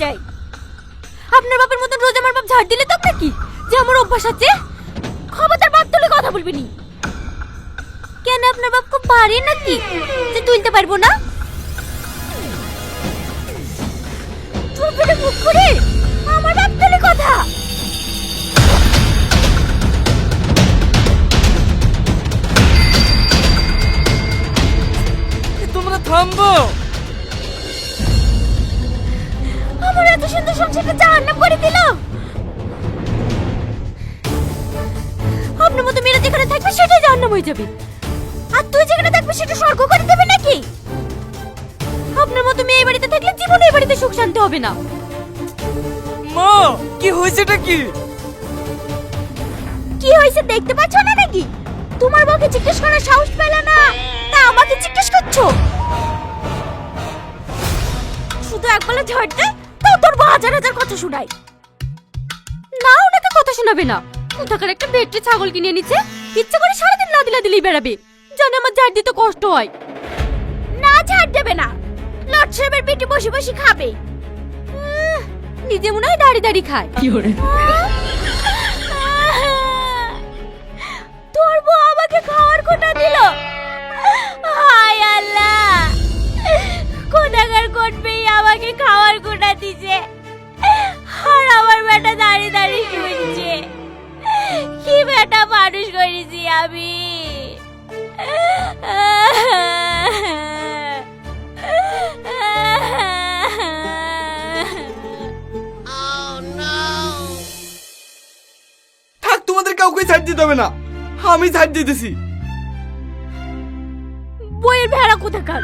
চাই। আপনার বাপের মতন রোজ আমার বাপ ঝাড় দিলে তো নাকি যে আমার অভ্যাস আছে? খবরদার বাপ তুলে কথা বলবি নি। কেন আপনার বাপ খুব ভারী নাকি যে তুলতে পারবো না? চুপ করে মুখ করে আমার বাপ তুলে কথা। তোমরা থামবো। আমার এত সুন্দর সংসারটা জাহান্নাম করে দিল। আপনার মতো মেয়েরা যেখানে থাকবে সেটাই জাহান্নাম হয়ে যাবে, আর তুই যেখানে থাকবি সেটা স্বর্গ করে দেবে নাকি? আপনার মতো মেয়ে এই বাড়িতে থাকলে জীবনে এই বাড়িতে সুখ শান্তি হবে না। মা, কি হয়েছেটা কি? কি হয়েছে দেখতে পাচ্ছ না নাকি? তোমার বউকে জিজ্ঞেস করার সাহস পেলে না, তা আমাকে জিজ্ঞেস করছো? শুধু একবেলা ঝড় দেয় তাও তোর বউ হাজার হাজার কথা শোনায়। না, ওনাকে কথা শোনাবে না। কোথাকার একটা বেটে ছাগল কিনে নিচ্ছে, ইচ্ছে করে সারাদিন লাদিলা দিলেই বেড়াবে, জানে আমার ঝাড় দিতে কষ্ট হয়। না, ঝাড় দেবে না, লট সাহেবের পেটে বসে বসে খাবে। নিজে মনে হয় দাঁড়িয়ে দাঁড়িয়ে খায়। কি করে তোর বউ আমাকে খাওয়ার কোটা দিল? হায় আল্লাহ, কোথাকার কোটবে আমাকে খাওয়ার কোটা দিছে, আর আমার বেটা দাঁড়িয়ে দাঁড়িয়ে শুনছে। কি বেটা মানুষ করেছি আমি। থাক, তোমাদের কাউকে ছাড় দিতে হবে না, আমি ছাড় দিতেছি। বইয়ের ভেড়া কোথাকার।